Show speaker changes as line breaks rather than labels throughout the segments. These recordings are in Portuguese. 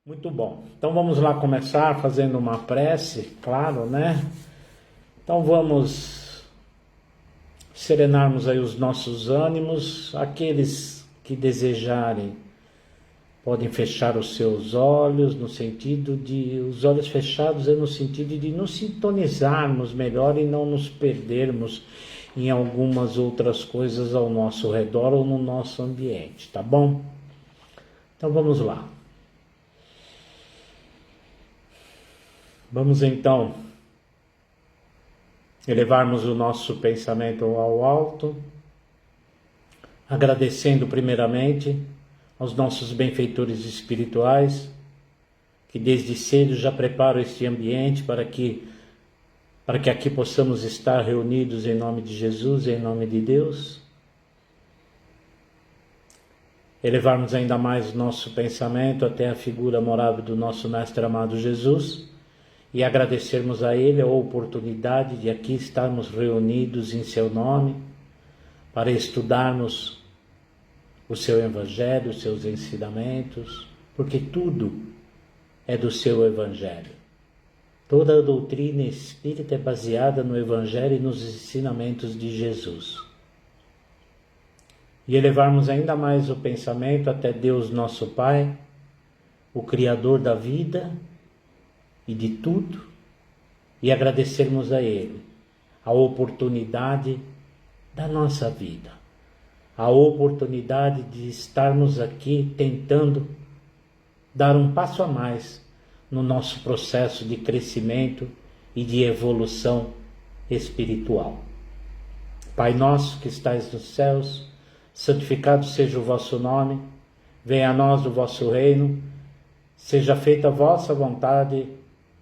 Muito bom. Então vamos lá começar fazendo uma prece, claro, né? Então vamos serenarmos aí os nossos ânimos. Aqueles que desejarem podem fechar os seus olhos, no sentido de... Os olhos fechados é no sentido de nos sintonizarmos melhor e não nos perdermos em algumas outras coisas ao nosso redor ou no nosso ambiente, tá bom? Então vamos lá. Vamos então elevarmos o nosso pensamento ao alto, agradecendo primeiramente aos nossos benfeitores espirituais, que desde cedo já preparam este ambiente para que aqui possamos estar reunidos em nome de Jesus, em nome de Deus. Elevarmos ainda mais o nosso pensamento até a figura amorável do nosso Mestre amado Jesus, e agradecermos a Ele a oportunidade de aqui estarmos reunidos em Seu nome, para estudarmos o Seu Evangelho, os Seus ensinamentos, porque tudo é do Seu Evangelho. Toda a doutrina espírita é baseada no Evangelho e nos ensinamentos de Jesus. E elevarmos ainda mais o pensamento até Deus nosso Pai, o Criador da vida e de tudo, e agradecermos a Ele a oportunidade da nossa vida, a oportunidade de estarmos aqui tentando dar um passo a mais no nosso processo de crescimento e de evolução espiritual. Pai nosso que estais nos céus, santificado seja o vosso nome, venha a nós o vosso reino, seja feita a vossa vontade,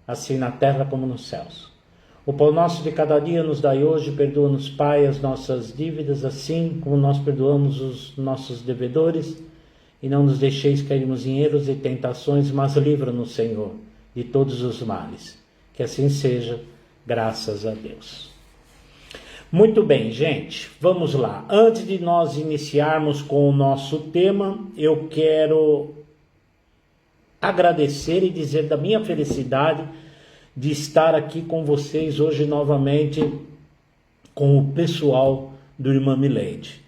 assim na terra como nos céus. O pão nosso de cada dia nos dai hoje, perdoa-nos, Pai, as nossas dívidas, assim como nós perdoamos os nossos devedores, e não nos deixeis cairmos em erros e tentações, mas livra-nos, Senhor, de todos os males. Que assim seja, graças a Deus. Muito bem, gente, vamos lá. Antes de nós iniciarmos com o nosso tema, eu quero agradecer e dizer da minha felicidade de estar aqui com vocês hoje novamente com o pessoal do Irmã Milady.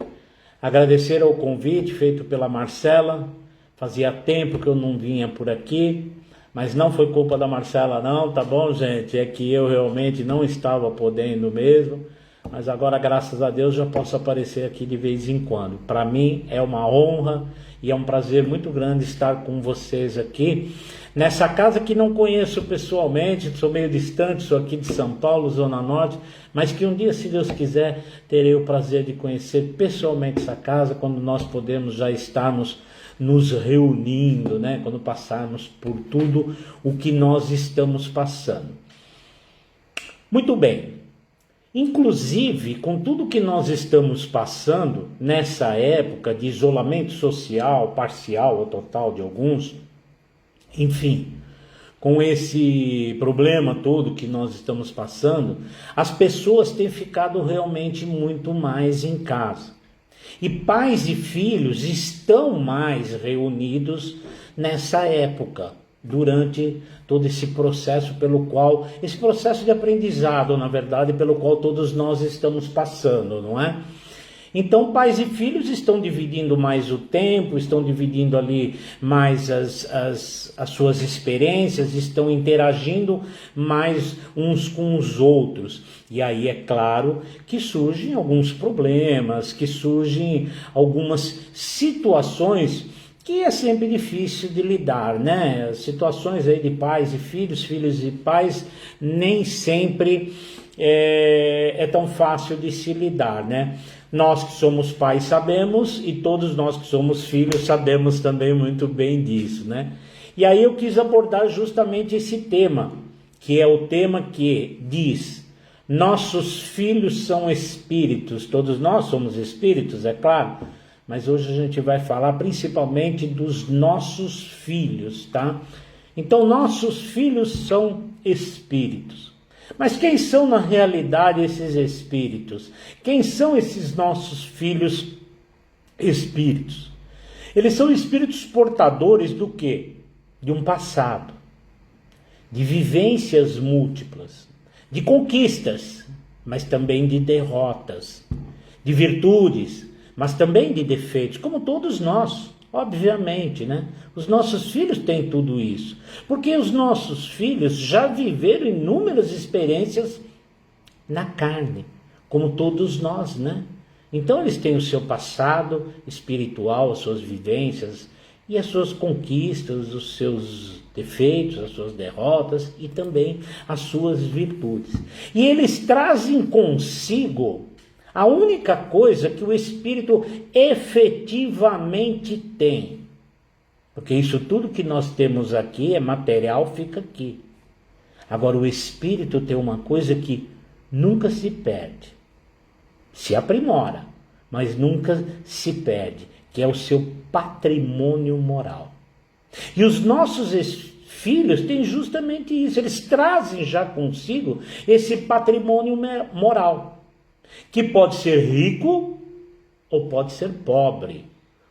Agradecer ao convite feito pela Marcela, fazia tempo que eu não vinha por aqui, mas não foi culpa da Marcela não, tá bom, gente? É que eu realmente não estava podendo mesmo, mas agora, graças a Deus, já posso aparecer aqui de vez em quando. Para mim é uma honra e é um prazer muito grande estar com vocês aqui, nessa casa que não conheço pessoalmente, sou meio distante, sou aqui de São Paulo, Zona Norte, mas que um dia, se Deus quiser, terei o prazer de conhecer pessoalmente essa casa, quando nós podemos já estarmos nos reunindo, né? Quando passarmos por tudo o que nós estamos passando. Muito bem. Inclusive, com tudo que nós estamos passando nessa época de isolamento social, parcial ou total de alguns, enfim, com esse problema todo que nós estamos passando, as pessoas têm ficado realmente muito mais em casa. E pais e filhos estão mais reunidos nessa época, durante todo esse processo esse processo de aprendizado, na verdade, pelo qual todos nós estamos passando, não é? Então, pais e filhos estão dividindo mais o tempo, estão dividindo ali mais as suas experiências, estão interagindo mais uns com os outros. E aí é claro que surgem alguns problemas, que surgem algumas situações que é sempre difícil de lidar, né? Situações aí de pais e filhos, filhos e pais, nem sempre é tão fácil de se lidar, né? Nós que somos pais sabemos, e todos nós que somos filhos sabemos também muito bem disso, né? E aí eu quis abordar justamente esse tema, que é o tema que diz: nossos filhos são espíritos, todos nós somos espíritos, é claro, mas hoje a gente vai falar principalmente dos nossos filhos, tá? Então, nossos filhos são espíritos. Mas quem são na realidade esses espíritos? Quem são esses nossos filhos espíritos? Eles são espíritos portadores do quê? de um passado, de vivências múltiplas, de conquistas, mas também de derrotas, de virtudes, mas também de defeitos, como todos nós, obviamente, né? Os nossos filhos têm tudo isso, porque os nossos filhos já viveram inúmeras experiências na carne, como todos nós, né? Então eles têm o seu passado espiritual, as suas vivências e as suas conquistas, os seus defeitos, as suas derrotas e também as suas virtudes. E eles trazem consigo a única coisa que o espírito efetivamente tem. Porque isso tudo que nós temos aqui é material, fica aqui. Agora o espírito tem uma coisa que nunca se perde. Se aprimora, mas nunca se perde, que é o seu patrimônio moral. E os nossos filhos têm justamente isso, eles trazem já consigo esse patrimônio moral, que pode ser rico ou pode ser pobre,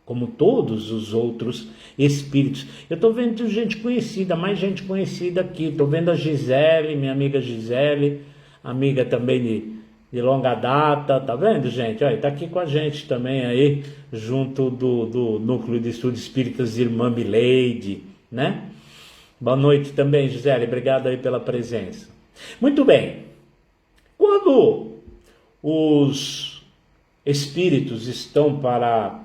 como todos os outros espíritos. Eu estou vendo gente conhecida, mais gente conhecida aqui, estou vendo a Gisele, minha amiga Gisele, amiga também de longa data, tá vendo, gente? Olha, tá aqui com a gente também aí, junto do Núcleo de Estudos Espíritas Irmã Mileide, né? Boa noite também, Gisele, obrigado aí pela presença. Muito bem, quando os espíritos estão para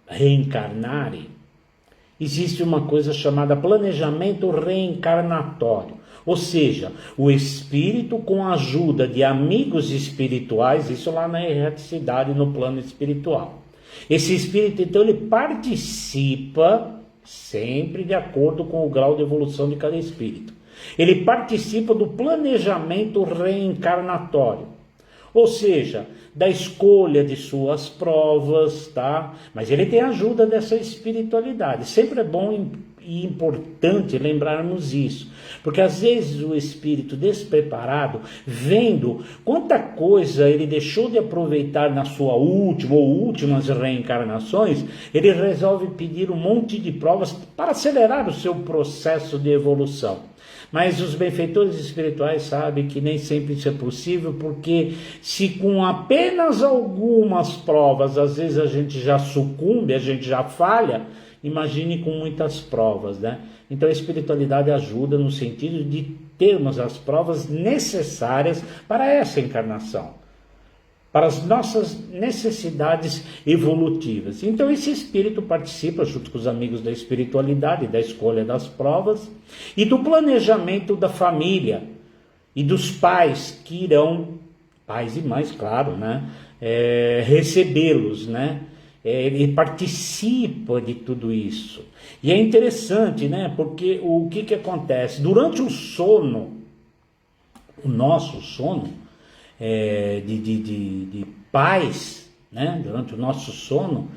reencarnarem, existe uma coisa chamada planejamento reencarnatório. Ou seja, o espírito, com a ajuda de amigos espirituais, isso lá na erraticidade, no plano espiritual. Esse espírito, então, ele participa sempre de acordo com o grau de evolução de cada espírito. Ele participa do planejamento reencarnatório. Ou seja, da escolha de suas provas, tá? Mas ele tem a ajuda dessa espiritualidade. Sempre é bom e importante lembrarmos isso, porque às vezes o espírito despreparado, vendo quanta coisa ele deixou de aproveitar na sua última ou últimas reencarnações, ele resolve pedir um monte de provas para acelerar o seu processo de evolução. Mas os benfeitores espirituais sabem que nem sempre isso é possível, porque se com apenas algumas provas, às vezes a gente já sucumbe, a gente já falha, imagine com muitas provas, né? Então a espiritualidade ajuda no sentido de termos as provas necessárias para essa encarnação, para as nossas necessidades evolutivas. Então esse espírito participa junto com os amigos da espiritualidade, da escolha das provas e do planejamento da família e dos pais que irão, pais e mães, claro, né? Recebê-los, né? Ele participa de tudo isso. E é interessante, né? Porque o que acontece? Durante o sono, o nosso sono, de paz, né? Durante o nosso sono,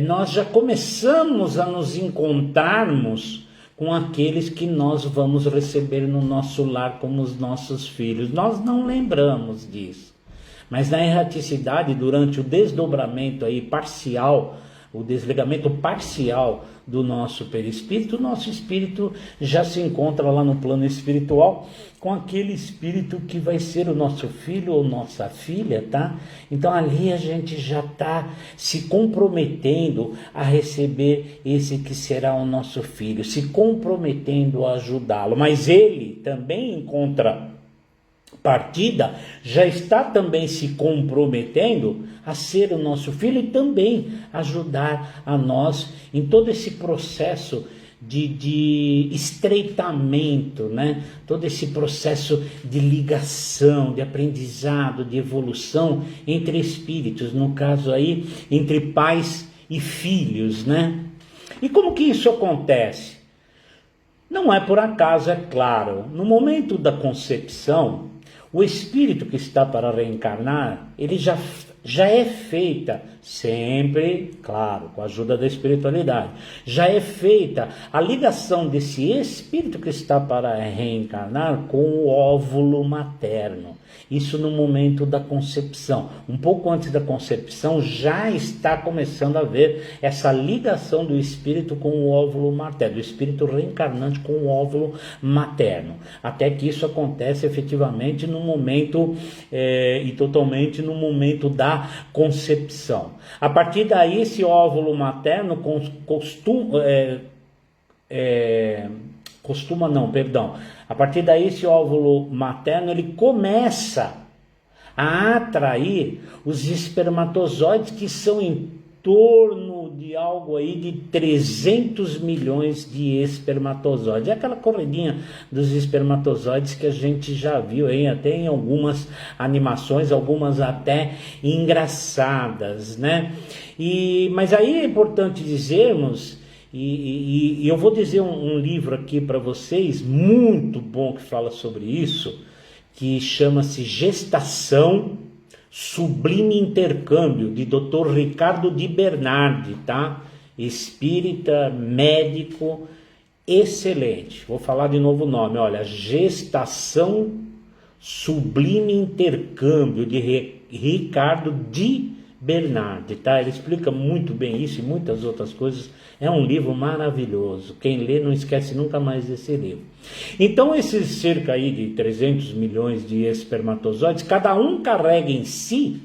nós já começamos a nos encontrarmos com aqueles que nós vamos receber no nosso lar como os nossos filhos. Nós não lembramos disso. Mas na erraticidade, durante o desdobramento aí parcial, o desligamento parcial do nosso perispírito, o nosso espírito já se encontra lá no plano espiritual com aquele espírito que vai ser o nosso filho ou nossa filha, tá? Então ali a gente já está se comprometendo a receber esse que será o nosso filho, se comprometendo a ajudá-lo, mas ele também encontra partida, já está também se comprometendo a ser o nosso filho e também ajudar a nós em todo esse processo de estreitamento, né? Todo esse processo de ligação, de aprendizado, de evolução entre espíritos, no caso aí, entre pais e filhos, né? E como que isso acontece? Não é por acaso, é claro. No momento da concepção, o espírito que está para reencarnar, ele já é feita, sempre, claro, com a ajuda da espiritualidade, já é feita a ligação desse espírito que está para reencarnar com o óvulo materno. Isso no momento da concepção. Um pouco antes da concepção já está começando a haver essa ligação do espírito com o óvulo materno, do espírito reencarnante com o óvulo materno. Até que isso acontece efetivamente no momento e totalmente no momento da concepção. A partir daí, esse óvulo materno a partir daí, esse óvulo materno ele começa a atrair os espermatozoides, que são em torno de algo aí de 300 milhões de espermatozoides. É aquela corridinha dos espermatozoides que a gente já viu aí até em algumas animações, algumas até engraçadas, né? Mas aí é importante dizermos, e eu vou dizer um livro aqui para vocês, muito bom, que fala sobre isso, que chama-se Gestação, Sublime Intercâmbio, de Dr. Ricardo Di Bernardi, tá? Espírita, médico, excelente. Vou falar de novo o nome, olha, Gestação, Sublime Intercâmbio, de Ricardo Di Bernardi, tá? Ele explica muito bem isso e muitas outras coisas. É um livro maravilhoso. Quem lê não esquece nunca mais desse livro. Então, esses cerca aí de 300 milhões de espermatozoides, cada um carrega em si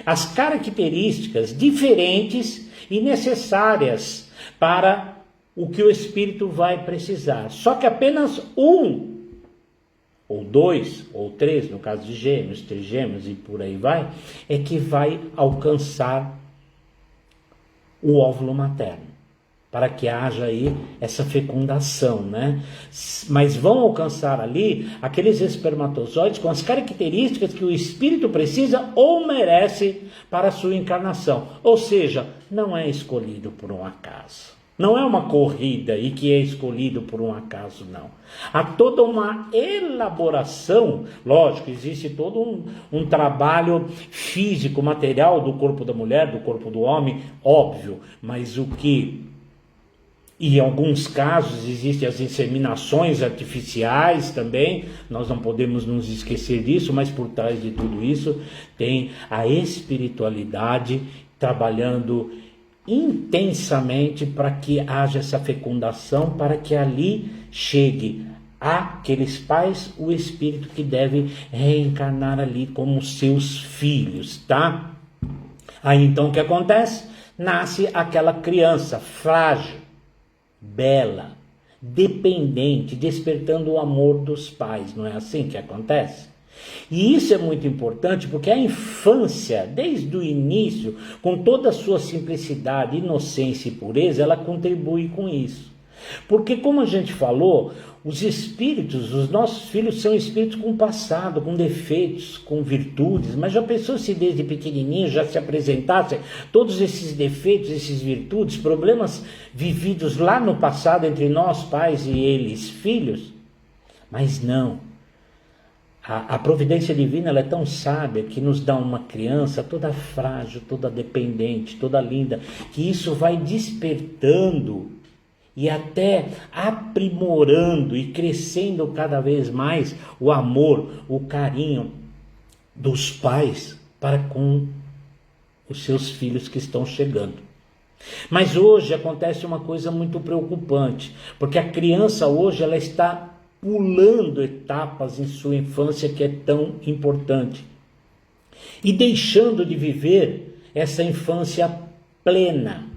as características diferentes e necessárias para o que o espírito vai precisar. Só que apenas um, ou dois, ou três, no caso de gêmeos, trigêmeos e por aí vai, é que vai alcançar o óvulo materno, para que haja aí essa fecundação, né? Mas vão alcançar ali aqueles espermatozoides com as características que o espírito precisa ou merece para a sua encarnação. Ou seja, não é escolhido por um acaso. Não é uma corrida e que é escolhido por um acaso, não. Há toda uma elaboração, lógico, existe todo um trabalho físico, material do corpo da mulher, do corpo do homem, óbvio, mas e em alguns casos existem as inseminações artificiais também, nós não podemos nos esquecer disso, mas por trás de tudo isso tem a espiritualidade trabalhando intensamente para que haja essa fecundação, para que ali chegue àqueles pais o espírito que deve reencarnar ali como seus filhos, tá? Aí então o que acontece? Nasce aquela criança frágil, bela, dependente, despertando o amor dos pais, não é assim que acontece? E isso é muito importante porque a infância, desde o início, com toda a sua simplicidade, inocência e pureza, ela contribui com isso. Porque, como a gente falou, os espíritos, os nossos filhos são espíritos com passado, com defeitos, com virtudes, mas já pensou se desde pequenininho já se apresentassem todos esses defeitos, esses virtudes, problemas vividos lá no passado entre nós, pais e eles, filhos? Mas não. A providência divina ela é tão sábia que nos dá uma criança toda frágil, toda dependente, toda linda, que isso vai despertando e até aprimorando e crescendo cada vez mais o amor, o carinho dos pais para com os seus filhos que estão chegando. Mas hoje acontece uma coisa muito preocupante, porque a criança hoje ela está pulando etapas em sua infância que é tão importante e deixando de viver essa infância plena,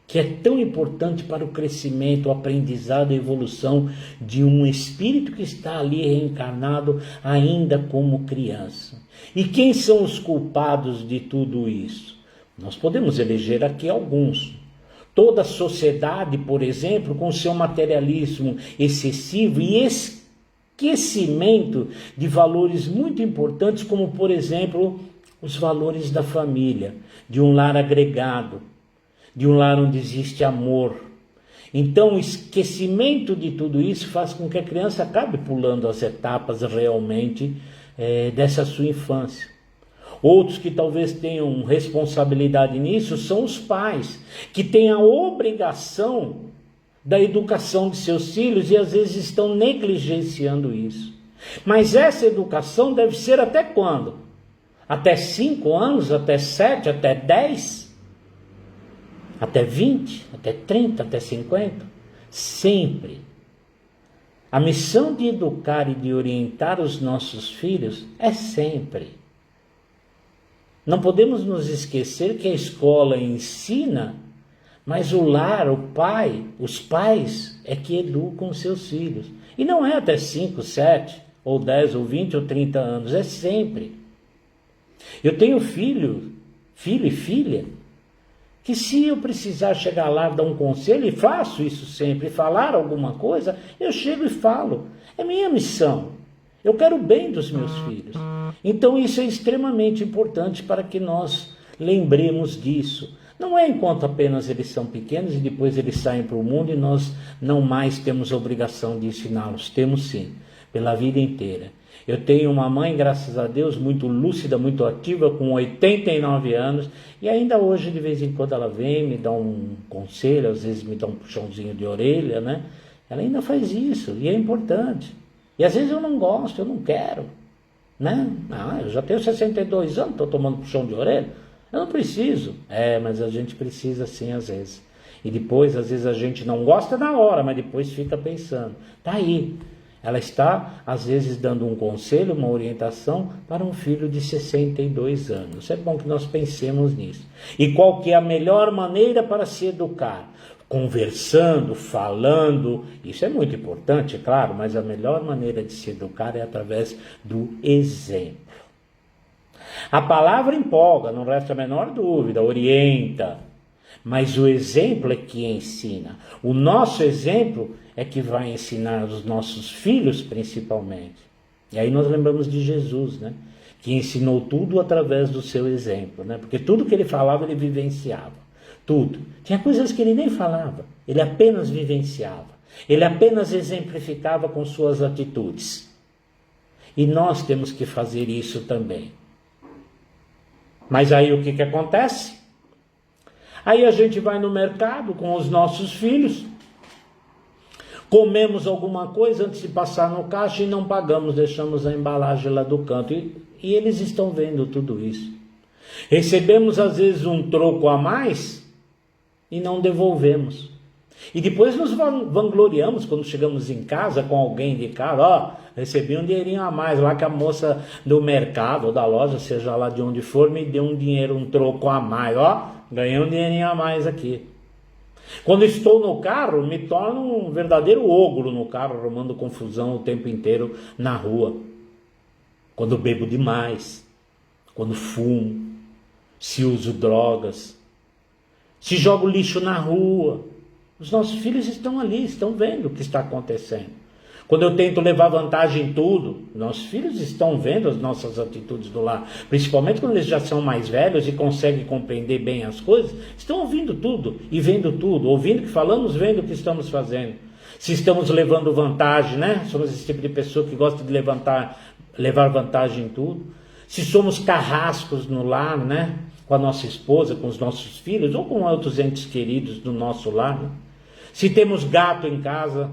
que é tão importante para o crescimento, o aprendizado e a evolução de um espírito que está ali reencarnado ainda como criança. E quem são os culpados de tudo isso? Nós podemos eleger aqui alguns. Toda a sociedade, por exemplo, com seu materialismo excessivo e esquecimento de valores muito importantes, como, por exemplo, os valores da família, de um lar agregado, de um lar onde existe amor. Então, o esquecimento de tudo isso faz com que a criança acabe pulando as etapas realmente dessa sua infância. Outros que talvez tenham responsabilidade nisso são os pais, que têm a obrigação da educação de seus filhos e às vezes estão negligenciando isso. Mas essa educação deve ser até quando? Até 5 anos, até 7, até 10? Até 20, até 30, até 50? Sempre. A missão de educar e de orientar os nossos filhos é sempre. Não podemos nos esquecer que a escola ensina, mas o lar, o pai, os pais é que educam seus filhos. E não é até 5, 7, ou 10, ou 20, ou 30 anos, é sempre. Eu tenho filho e filha, que se eu precisar chegar lá dar um conselho, e faço isso sempre, falar alguma coisa, eu chego e falo. É minha missão. Eu quero o bem dos meus filhos. Então isso é extremamente importante para que nós lembremos disso. Não é enquanto apenas eles são pequenos e depois eles saem para o mundo e nós não mais temos a obrigação de ensiná-los. Temos sim, pela vida inteira. Eu tenho uma mãe, graças a Deus, muito lúcida, muito ativa, com 89 anos, e ainda hoje, de vez em quando, ela vem, me dá um conselho, às vezes me dá um puxãozinho de orelha, né? Ela ainda faz isso, e é importante. E às vezes eu não gosto, eu não quero, né? Eu já tenho 62 anos, estou tomando puxão de orelha, eu não preciso. Mas a gente precisa sim, às vezes. E depois, às vezes, a gente não gosta na hora, mas depois fica pensando. Tá aí. Ela está, às vezes, dando um conselho, uma orientação para um filho de 62 anos. É bom que nós pensemos nisso. E qual que é a melhor maneira para se educar? Conversando, falando, isso é muito importante, claro, mas a melhor maneira de se educar é através do exemplo. A palavra empolga, não resta a menor dúvida, orienta, mas o exemplo é que ensina. O nosso exemplo é que vai ensinar os nossos filhos, principalmente. E aí nós lembramos de Jesus, né? Que ensinou tudo através do seu exemplo, né? Porque tudo que ele falava, ele vivenciava. Tudo. Tinha coisas que ele nem falava, ele apenas vivenciava. Ele apenas exemplificava com suas atitudes. E nós temos que fazer isso também. Mas aí o que acontece? Aí a gente vai no mercado com os nossos filhos, comemos alguma coisa antes de passar no caixa e não pagamos, deixamos a embalagem lá do canto. E eles estão vendo tudo isso. Recebemos às vezes um troco a mais e não devolvemos. E depois nos vangloriamos quando chegamos em casa com alguém de casa. Recebi um dinheirinho a mais lá que a moça do mercado ou da loja, seja lá de onde for, me deu um dinheiro, um troco a mais. Ganhei um dinheirinho a mais aqui. Quando estou no carro, me torno um verdadeiro ogro no carro, arrumando confusão o tempo inteiro na rua. Quando bebo demais, quando fumo, se uso drogas, se jogo lixo na rua. Os nossos filhos estão ali, estão vendo o que está acontecendo. Quando eu tento levar vantagem em tudo, nossos filhos estão vendo as nossas atitudes do lar, principalmente quando eles já são mais velhos e conseguem compreender bem as coisas, estão ouvindo tudo e vendo tudo, ouvindo o que falamos, vendo o que estamos fazendo. Se estamos levando vantagem, né? Somos esse tipo de pessoa que gosta de levar vantagem em tudo. Se somos carrascos no lar, né? Com a nossa esposa, com os nossos filhos ou com outros entes queridos do nosso lar, né? Se temos gato em casa.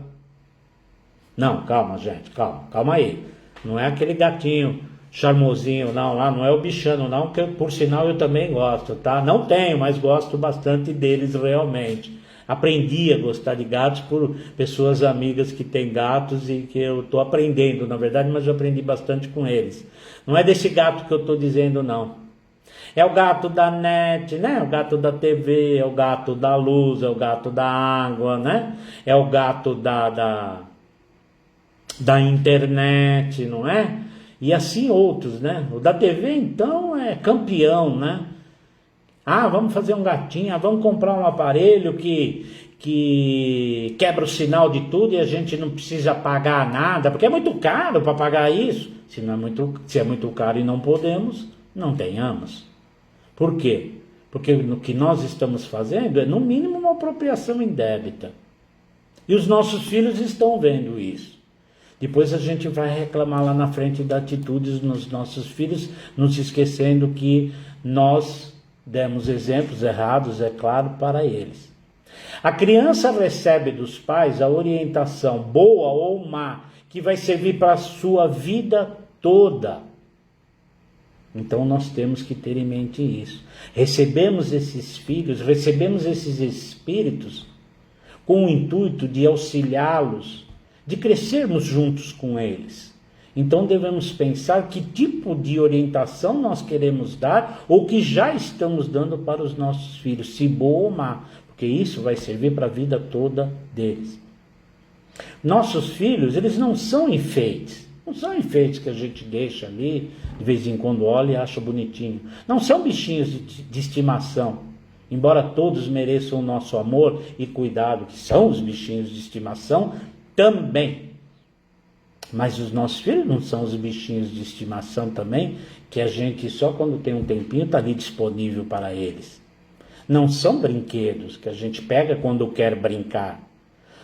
Não, calma, gente, calma aí. Não é aquele gatinho charmosinho, não, lá não é o bichano, não, que por sinal eu também gosto, tá? Não tenho, mas gosto bastante deles realmente. Aprendi a gostar de gatos por pessoas amigas que têm gatos e que eu estou aprendendo, na verdade, mas eu aprendi bastante com eles. Não é desse gato que eu estou dizendo, não. É o gato da net, né? O gato da TV, é o gato da luz, é o gato da água, né? É o gato da internet, não é? E assim outros, né? O da TV, então, é campeão, né? Vamos fazer um gatinho, vamos comprar um aparelho que quebra o sinal de tudo e a gente não precisa pagar nada, porque é muito caro para pagar isso. Se é muito caro e não podemos, não tenhamos. Por quê? Porque o que nós estamos fazendo é, no mínimo, uma apropriação indébita. E os nossos filhos estão vendo isso. Depois a gente vai reclamar lá na frente das atitudes dos nossos filhos, não se esquecendo que nós demos exemplos errados, é claro, para eles. A criança recebe dos pais a orientação boa ou má que vai servir para a sua vida toda. Então nós temos que ter em mente isso. Recebemos esses filhos, recebemos esses espíritos com o intuito de auxiliá-los, de crescermos juntos com eles. Então devemos pensar que tipo de orientação nós queremos dar ou que já estamos dando para os nossos filhos, se boa ou má, porque isso vai servir para a vida toda deles. Nossos filhos, eles não são enfeites. Não são enfeites que a gente deixa ali, de vez em quando olha e acha bonitinho. Não são bichinhos de estimação. Embora todos mereçam o nosso amor e cuidado, que são os bichinhos de estimação também. Mas os nossos filhos não são os bichinhos de estimação também, que a gente só quando tem um tempinho está ali disponível para eles. Não são brinquedos que a gente pega quando quer brincar.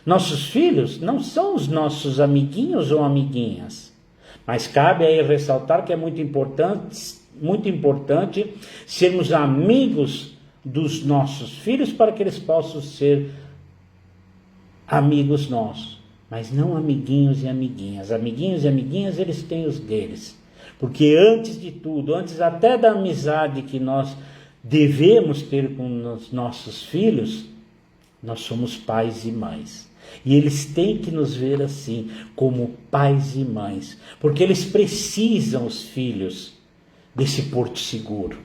Nossos filhos não são os nossos amiguinhos ou amiguinhas. Mas cabe aí ressaltar que é muito importante sermos amigos dos nossos filhos para que eles possam ser amigos nossos. Mas não amiguinhos e amiguinhas. Amiguinhos e amiguinhas, eles têm os deles. Porque antes de tudo, antes até da amizade que nós devemos ter com os nossos filhos, nós somos pais e mães. E eles têm que nos ver assim, como pais e mães. Porque eles precisam, os filhos, desse porto seguro.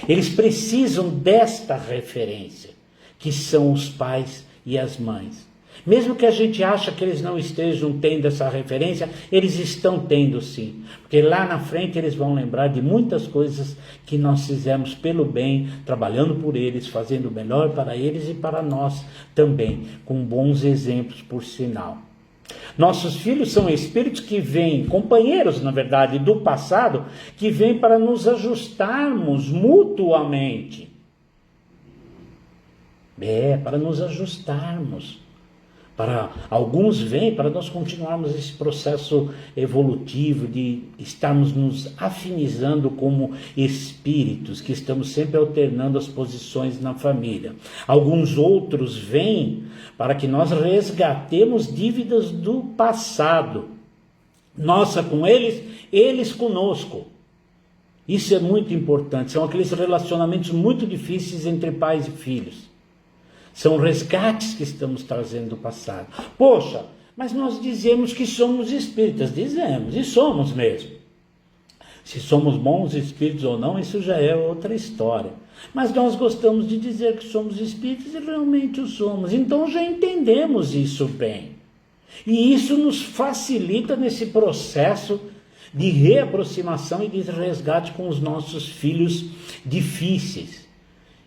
Eles precisam desta referência, que são os pais e as mães. Mesmo que a gente ache que eles não estejam tendo essa referência, eles estão tendo sim. Porque lá na frente eles vão lembrar de muitas coisas que nós fizemos pelo bem, trabalhando por eles, fazendo o melhor para eles e para nós também, com bons exemplos por sinal. Nossos filhos são espíritos que vêm, companheiros na verdade do passado, que vêm para nos ajustarmos mutuamente. Para nos ajustarmos. Para alguns vêm para nós continuarmos esse processo evolutivo de estarmos nos afinizando como espíritos, que estamos sempre alternando as posições na família. Alguns outros vêm para que nós resgatemos dívidas do passado. Nossa com eles, eles conosco. Isso é muito importante, são aqueles relacionamentos muito difíceis entre pais e filhos. São resgates que estamos trazendo do passado. Poxa, mas nós dizemos que somos espíritas. Dizemos, e somos mesmo. Se somos bons espíritos ou não, isso já é outra história. Mas nós gostamos de dizer que somos espíritas e realmente o somos. Então já entendemos isso bem. E isso nos facilita nesse processo de reaproximação e de resgate com os nossos filhos difíceis.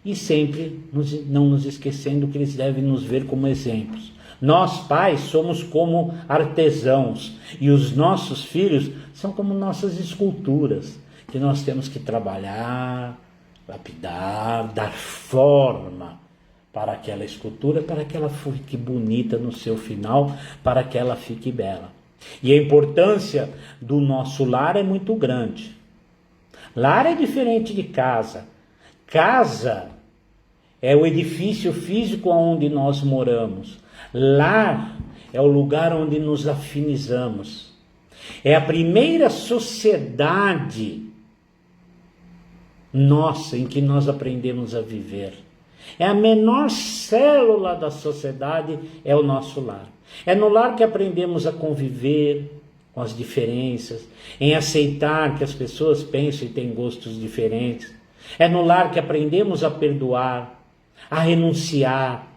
E sempre não nos esquecendo que eles devem nos ver como exemplos. Nós, pais, somos como artesãos. E os nossos filhos são como nossas esculturas. Que nós temos que trabalhar, lapidar, dar forma para aquela escultura, para que ela fique bonita no seu final, para que ela fique bela. E a importância do nosso lar é muito grande. Lar é diferente de casa. Casa é o edifício físico onde nós moramos. Lar é o lugar onde nos afinizamos. É a primeira sociedade nossa em que nós aprendemos a viver. É a menor célula da sociedade, é o nosso lar. É no lar que aprendemos a conviver com as diferenças, em aceitar que as pessoas pensam e têm gostos diferentes. É no lar que aprendemos a perdoar, a renunciar.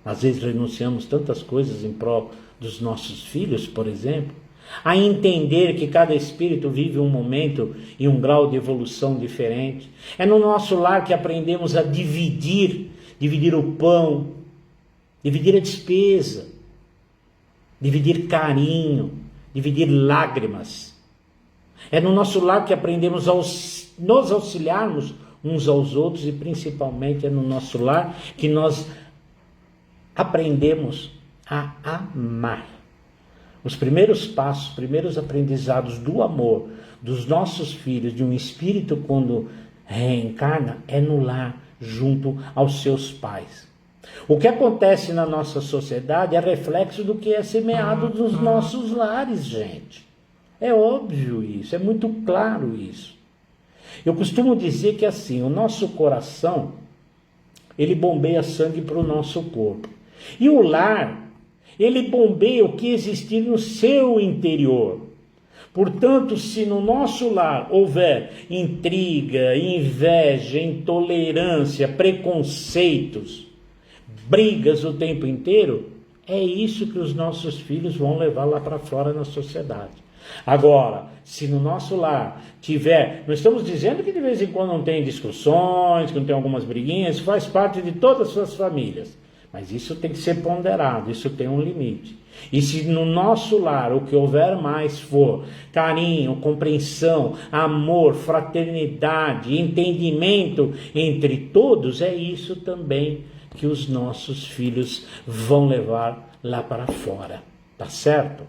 Às vezes renunciamos tantas coisas em prol dos nossos filhos, por exemplo. A entender que cada espírito vive um momento e um grau de evolução diferente. É no nosso lar que aprendemos a dividir o pão, dividir a despesa, dividir carinho, dividir lágrimas. É no nosso lar que aprendemos a nos auxiliarmos uns aos outros e principalmente é no nosso lar que nós aprendemos a amar. Os primeiros passos, os primeiros aprendizados do amor dos nossos filhos, de um espírito quando reencarna, é no lar, junto aos seus pais. O que acontece na nossa sociedade é reflexo do que é semeado nos nossos lares, gente. É óbvio isso, é muito claro isso. Eu costumo dizer que assim, o nosso coração, ele bombeia sangue para o nosso corpo. E o lar, ele bombeia o que existir no seu interior. Portanto, se no nosso lar houver intriga, inveja, intolerância, preconceitos, brigas o tempo inteiro, é isso que os nossos filhos vão levar lá para fora na sociedade. Agora, se no nosso lar tiver, não estamos dizendo que de vez em quando não tem discussões, que não tem algumas briguinhas, isso faz parte de todas as suas famílias, mas isso tem que ser ponderado, isso tem um limite. E se no nosso lar o que houver mais for carinho, compreensão, amor, fraternidade, entendimento entre todos, é isso também que os nossos filhos vão levar lá para fora, tá certo?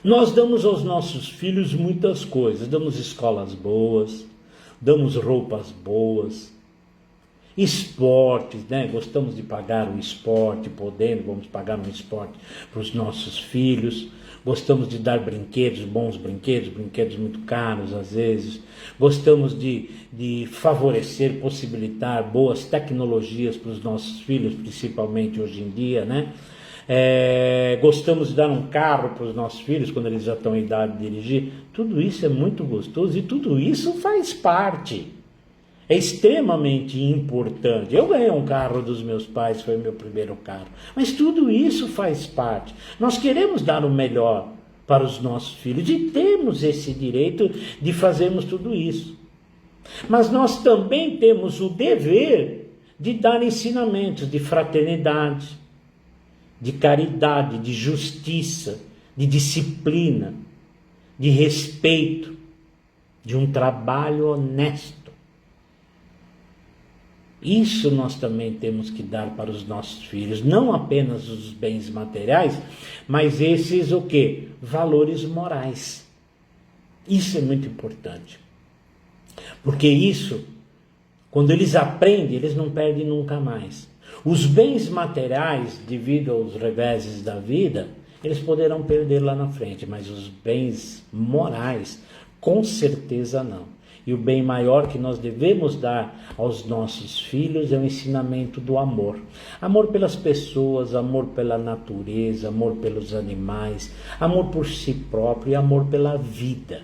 Nós damos aos nossos filhos muitas coisas, damos escolas boas, damos roupas boas, esportes, né? Gostamos de pagar o esporte, podendo, vamos pagar um esporte para os nossos filhos, gostamos de dar brinquedos, bons brinquedos, brinquedos muito caros às vezes, gostamos de favorecer, possibilitar boas tecnologias para os nossos filhos, principalmente hoje em dia, né? Gostamos de dar um carro para os nossos filhos quando eles já estão em idade de dirigir. Tudo isso é muito gostoso e tudo isso faz parte. É extremamente importante. Eu ganhei um carro dos meus pais, foi meu primeiro carro. Mas tudo isso faz parte. Nós queremos dar o melhor para os nossos filhos e temos esse direito de fazermos tudo isso. Mas nós também temos o dever de dar ensinamentos de fraternidade, de caridade, de justiça, de disciplina, de respeito, de um trabalho honesto. Isso nós também temos que dar para os nossos filhos, não apenas os bens materiais, mas esses o quê? Valores morais. Isso é muito importante. Porque isso, quando eles aprendem, eles não perdem nunca mais. Os bens materiais, devido aos reveses da vida, eles poderão perder lá na frente, mas os bens morais, com certeza não. E o bem maior que nós devemos dar aos nossos filhos é o ensinamento do amor. Amor pelas pessoas, amor pela natureza, amor pelos animais, amor por si próprio e amor pela vida.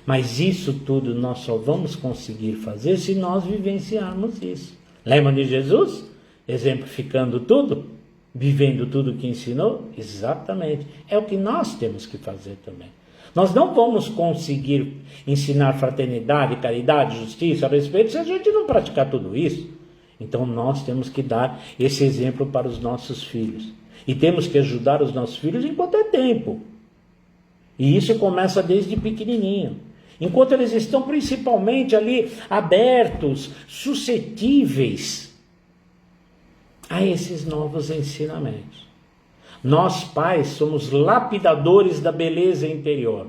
Mas isso tudo nós só vamos conseguir fazer se nós vivenciarmos isso. Lembra de Jesus? Exemplificando tudo? Vivendo tudo que ensinou? Exatamente. É o que nós temos que fazer também. Nós não vamos conseguir ensinar fraternidade, caridade, justiça, respeito, se a gente não praticar tudo isso. Então nós temos que dar esse exemplo para os nossos filhos. E temos que ajudar os nossos filhos enquanto é tempo. E isso começa desde pequenininho. Enquanto eles estão principalmente ali abertos, suscetíveis a esses novos ensinamentos. Nós, pais, somos lapidadores da beleza interior.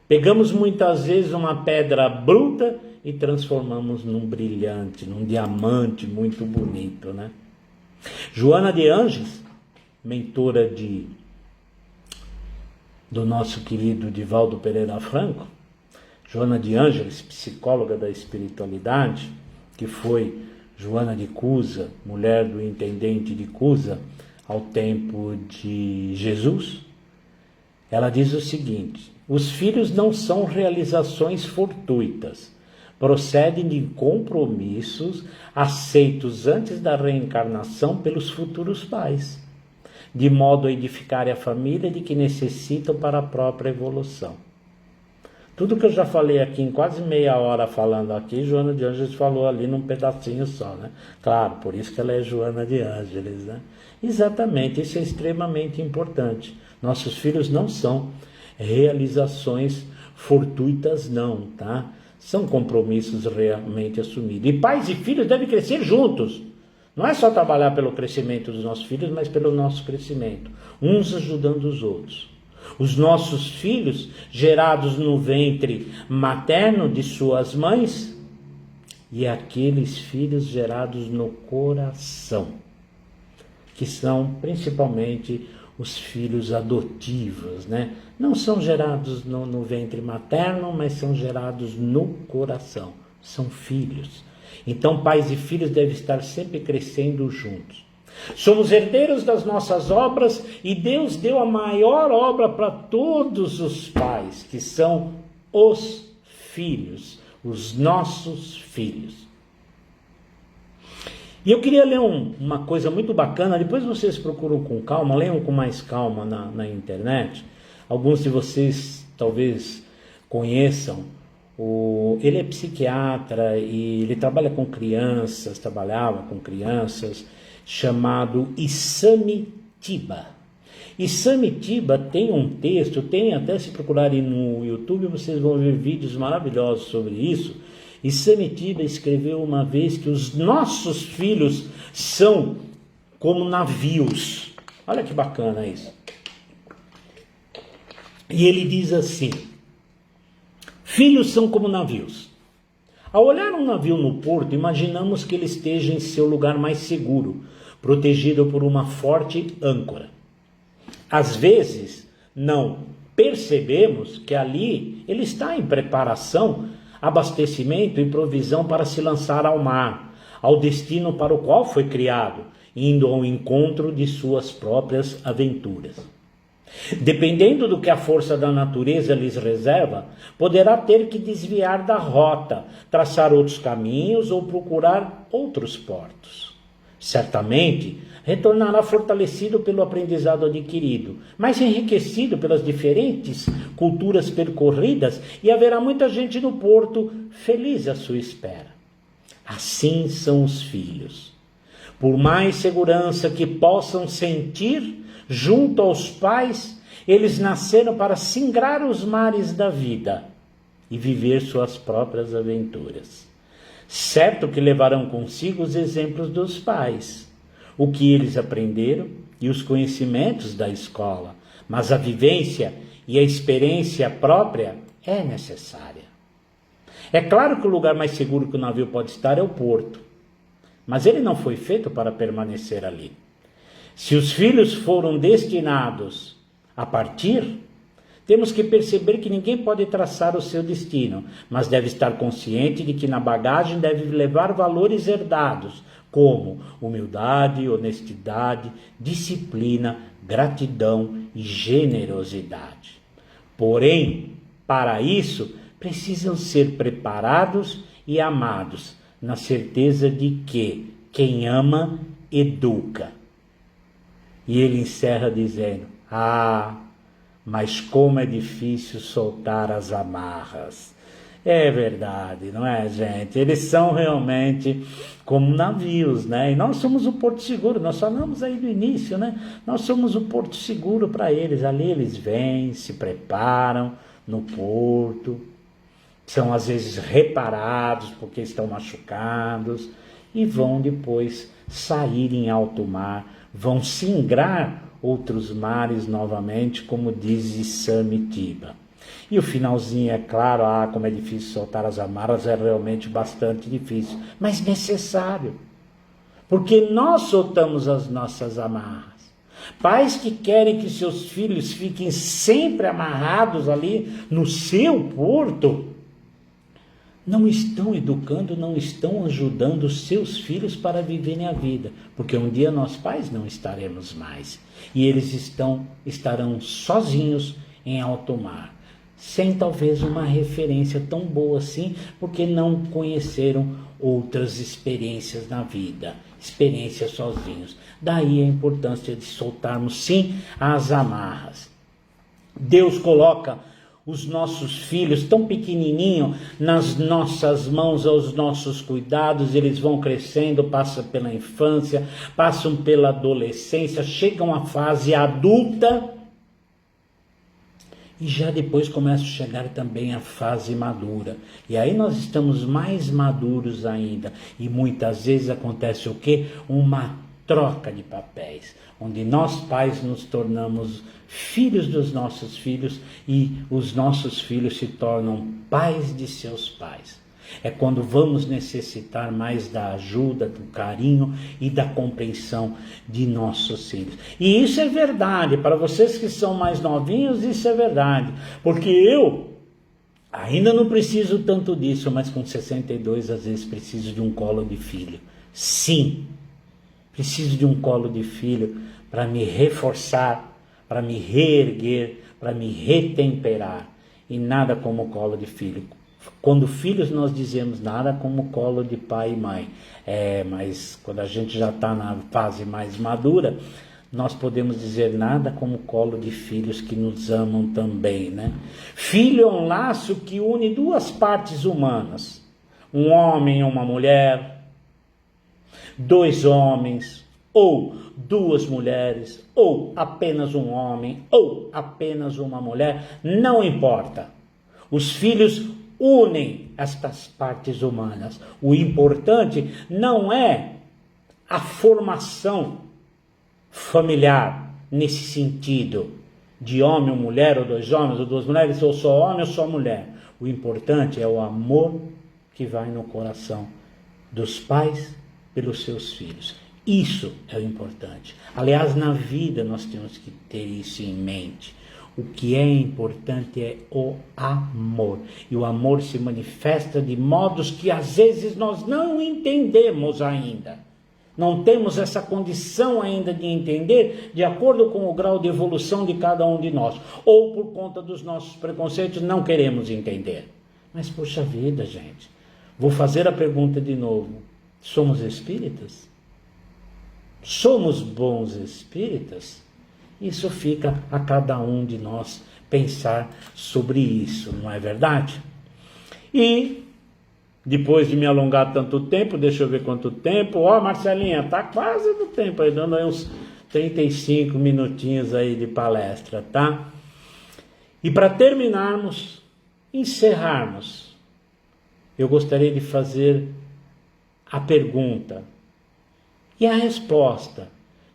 Pegamos muitas vezes uma pedra bruta e transformamos num brilhante, num diamante muito bonito, né? Joana de Ângeles, mentora do nosso querido Divaldo Pereira Franco, Joana de Ângeles, psicóloga da espiritualidade, que foi Joana de Cusa, mulher do intendente de Cusa, ao tempo de Jesus, ela diz o seguinte: os filhos não são realizações fortuitas, procedem de compromissos aceitos antes da reencarnação pelos futuros pais, de modo a edificar a família de que necessitam para a própria evolução. Tudo que eu já falei aqui em quase meia hora falando aqui, Joana de Ângeles falou ali num pedacinho só, né? Claro, por isso que ela é Joana de Ângeles, né? Exatamente, isso é extremamente importante. Nossos filhos não são realizações fortuitas não, tá? São compromissos realmente assumidos. E pais e filhos devem crescer juntos. Não é só trabalhar pelo crescimento dos nossos filhos, mas pelo nosso crescimento. Uns ajudando os outros. Os nossos filhos, gerados no ventre materno de suas mães, e aqueles filhos gerados no coração, que são principalmente os filhos adotivos, né? Não são gerados no ventre materno, mas são gerados no coração, são filhos. Então pais e filhos devem estar sempre crescendo juntos. Somos herdeiros das nossas obras e Deus deu a maior obra para todos os pais, que são os filhos, os nossos filhos. E eu queria ler uma coisa muito bacana, depois vocês procuram com calma, leiam com mais calma na internet. Alguns de vocês talvez conheçam, ele é psiquiatra e ele trabalhava com crianças, chamado Isami Tiba. Isami Tiba tem um texto, tem até se procurarem no YouTube, vocês vão ver vídeos maravilhosos sobre isso. Isami Tiba escreveu uma vez que os nossos filhos são como navios. Olha que bacana isso. E ele diz assim: filhos são como navios. Ao olhar um navio no porto, imaginamos que ele esteja em seu lugar mais seguro, protegido por uma forte âncora. Às vezes, não percebemos que ali ele está em preparação, abastecimento e provisão para se lançar ao mar, ao destino para o qual foi criado, indo ao encontro de suas próprias aventuras. Dependendo do que a força da natureza lhes reserva, poderá ter que desviar da rota, traçar outros caminhos ou procurar outros portos. Certamente, retornará fortalecido pelo aprendizado adquirido, mas enriquecido pelas diferentes culturas percorridas, e haverá muita gente no porto feliz à sua espera. Assim são os filhos. Por mais segurança que possam sentir junto aos pais, eles nasceram para singrar os mares da vida e viver suas próprias aventuras. Certo que levarão consigo os exemplos dos pais, o que eles aprenderam e os conhecimentos da escola, mas a vivência e a experiência própria é necessária. É claro que o lugar mais seguro que o navio pode estar é o porto, mas ele não foi feito para permanecer ali. Se os filhos foram destinados a partir, temos que perceber que ninguém pode traçar o seu destino, mas deve estar consciente de que na bagagem deve levar valores herdados, como humildade, honestidade, disciplina, gratidão e generosidade. Porém, para isso, precisam ser preparados e amados, na certeza de que quem ama, educa. E ele encerra dizendo: mas como é difícil soltar as amarras. É verdade, não é, gente? Eles são realmente como navios, né? E nós somos o porto seguro, nós falamos aí do início, né? Nós somos o porto seguro para eles. Ali eles vêm, se preparam no porto, são às vezes reparados porque estão machucados e vão depois sair em alto mar, vão singrar outros mares novamente, como diz Isami Tiba. E o finalzinho, é claro, como é difícil soltar as amarras, é realmente bastante difícil, mas necessário, porque nós soltamos as nossas amarras. Pais que querem que seus filhos fiquem sempre amarrados ali no seu porto, não estão educando, não estão ajudando os seus filhos para viverem a vida, porque um dia nós pais não estaremos mais, e eles estarão sozinhos em alto mar, sem talvez uma referência tão boa assim, porque não conheceram outras experiências na vida, experiências sozinhos. Daí a importância de soltarmos sim as amarras. Deus coloca os nossos filhos tão pequenininho nas nossas mãos, aos nossos cuidados, eles vão crescendo, passam pela infância, passam pela adolescência, chegam à fase adulta e já depois começa a chegar também a fase madura. E aí nós estamos mais maduros ainda e muitas vezes acontece o quê? Uma troca de papéis, onde nós pais nos tornamos filhos dos nossos filhos e os nossos filhos se tornam pais de seus pais. É quando vamos necessitar mais da ajuda, do carinho e da compreensão de nossos filhos. E isso é verdade, para vocês que são mais novinhos, isso é verdade. Porque eu ainda não preciso tanto disso, mas com 62 às vezes preciso de um colo de filho. Sim, preciso de um colo de filho para me reforçar, para me reerguer, para me retemperar. E nada como o colo de filho. Quando filhos nós dizemos nada como colo de pai e mãe. Mas quando a gente já está na fase mais madura, nós podemos dizer nada como colo de filhos que nos amam também, né? Filho é um laço que une duas partes humanas. Um homem e uma mulher, dois homens, ou duas mulheres, ou apenas um homem, ou apenas uma mulher, não importa. Os filhos unem estas partes humanas. O importante não é a formação familiar nesse sentido, de homem ou mulher, ou dois homens, ou duas mulheres, ou só homem ou só mulher. O importante é o amor que vai no coração dos pais pelos seus filhos. Isso é o importante. Aliás, na vida nós temos que ter isso em mente. O que é importante é o amor. E o amor se manifesta de modos que às vezes nós não entendemos ainda. Não temos essa condição ainda de entender de acordo com o grau de evolução de cada um de nós. Ou por conta dos nossos preconceitos não queremos entender. Mas poxa vida, gente. Vou fazer a pergunta de novo. Somos espíritas? Somos bons espíritas? Isso fica a cada um de nós pensar sobre isso, não é verdade? E depois de me alongar tanto tempo, deixa eu ver quanto tempo. Ó, Marcelinha, tá quase no tempo aí, dando aí uns 35 minutinhos aí de palestra, tá? E para terminarmos, encerrarmos, eu gostaria de fazer a pergunta e a resposta.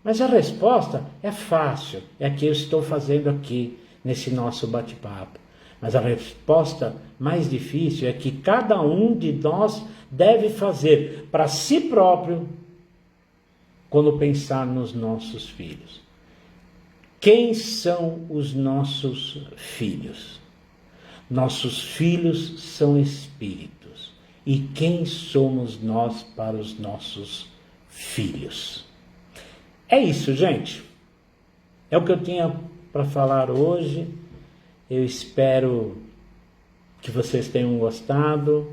Mas a resposta é fácil, é a que eu estou fazendo aqui nesse nosso bate-papo. Mas a resposta mais difícil é que cada um de nós deve fazer para si próprio quando pensar nos nossos filhos. Quem são os nossos filhos? Nossos filhos são espíritos. E quem somos nós para os nossos filhos? É isso, gente. É o que eu tinha para falar hoje. Eu espero que vocês tenham gostado.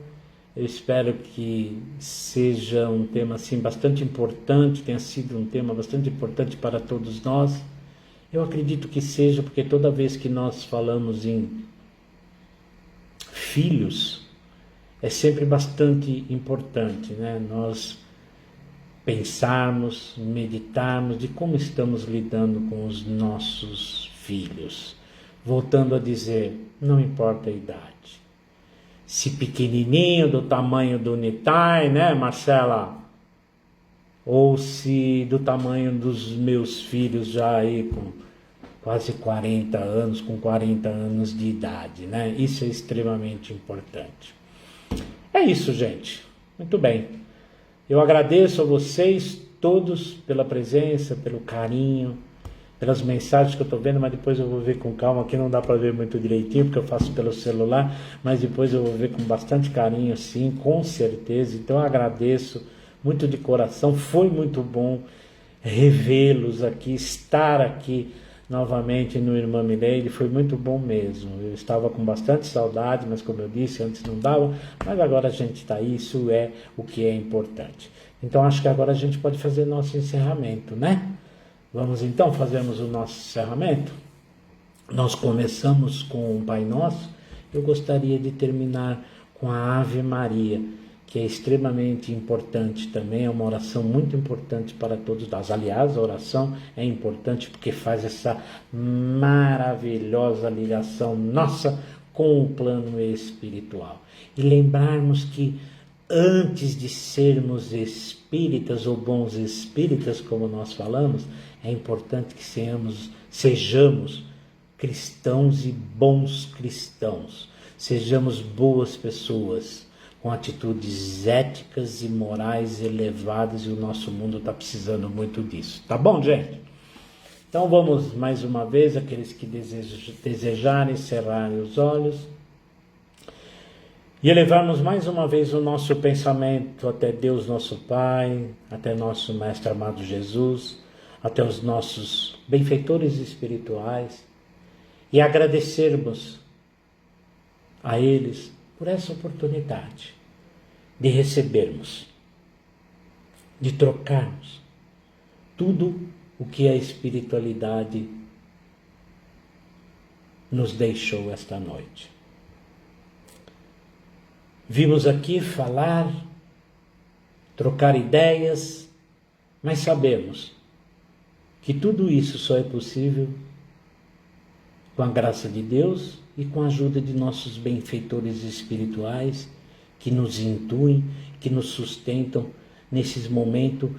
Eu espero que seja um tema assim bastante importante, tenha sido um tema bastante importante para todos nós. Eu acredito que seja, porque toda vez que nós falamos em filhos, é sempre bastante importante, né? Nós pensarmos, meditarmos de como estamos lidando com os nossos filhos. Voltando a dizer, não importa a idade. Se pequenininho, do tamanho do Nitai, né, Marcela? Ou se do tamanho dos meus filhos já aí com quase 40 anos, com 40 anos de idade, né? Isso é extremamente importante. É isso, gente. Muito bem. Eu agradeço a vocês todos pela presença, pelo carinho, pelas mensagens que eu estou vendo, mas depois eu vou ver com calma, aqui não dá para ver muito direitinho, porque eu faço pelo celular, mas depois eu vou ver com bastante carinho, sim, com certeza. Então eu agradeço muito de coração, foi muito bom revê-los aqui, estar aqui novamente no Irmã Milady, foi muito bom mesmo. Eu estava com bastante saudade, mas como eu disse, antes não dava, mas agora a gente está aí, isso é o que é importante. Então acho que agora a gente pode fazer nosso encerramento, né? Vamos então, fazermos o nosso encerramento? Nós começamos com o Pai Nosso, eu gostaria de terminar com a Ave Maria, que é extremamente importante também, é uma oração muito importante para todos nós. Aliás, a oração é importante porque faz essa maravilhosa ligação nossa com o plano espiritual. E lembrarmos que antes de sermos espíritas ou bons espíritas, como nós falamos, é importante que sejamos cristãos e bons cristãos, sejamos boas pessoas, com atitudes éticas e morais elevadas, e o nosso mundo está precisando muito disso. Tá bom, gente? Então vamos mais uma vez, aqueles que desejarem cerrarem os olhos e elevarmos mais uma vez o nosso pensamento até Deus nosso Pai, até nosso Mestre amado Jesus, até os nossos benfeitores espirituais, e agradecermos a eles por essa oportunidade de recebermos, de trocarmos tudo o que a espiritualidade nos deixou esta noite. Vimos aqui falar, trocar ideias, mas sabemos que tudo isso só é possível com a graça de Deus e com a ajuda de nossos benfeitores espirituais que nos intuem, que nos sustentam nesses momentos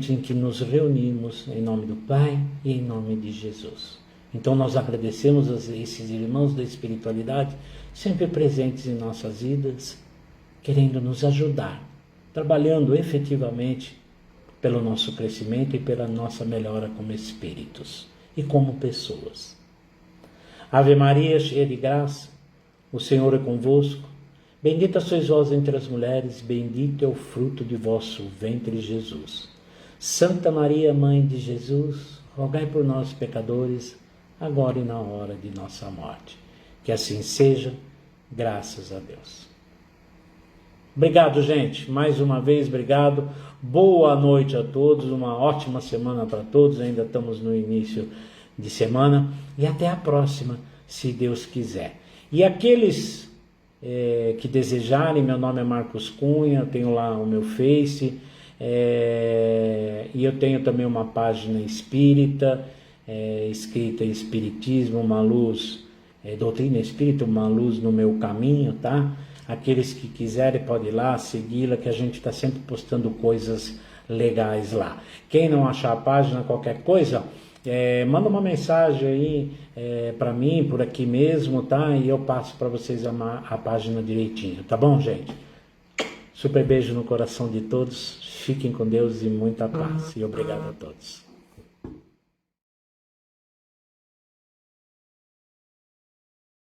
em que nos reunimos em nome do Pai e em nome de Jesus. Então nós agradecemos a esses irmãos da espiritualidade sempre presentes em nossas vidas, querendo nos ajudar, trabalhando efetivamente pelo nosso crescimento e pela nossa melhora como espíritos e como pessoas. Ave Maria, cheia de graça, o Senhor é convosco. Bendita sois vós entre as mulheres, bendito é o fruto de vosso ventre, Jesus. Santa Maria, Mãe de Jesus, rogai por nós, pecadores, agora e na hora de nossa morte. Que assim seja, graças a Deus. Obrigado, gente. Mais uma vez, obrigado. Boa noite a todos, uma ótima semana para todos. Ainda estamos no início de semana. E até a próxima, se Deus quiser. E aqueles que desejarem, meu nome é Marcos Cunha, eu tenho lá o meu Face, e eu tenho também uma página espírita, escrita Espiritismo, uma luz, Doutrina Espírita, uma luz no meu caminho, tá? Aqueles que quiserem podem ir lá, segui-la, que a gente está sempre postando coisas legais lá. Quem não achar a página, qualquer coisa, manda uma mensagem aí para mim, por aqui mesmo, tá? E eu passo para vocês a página direitinho, tá bom, gente? Super beijo no coração de todos, fiquem com Deus e muita paz. E obrigado a todos.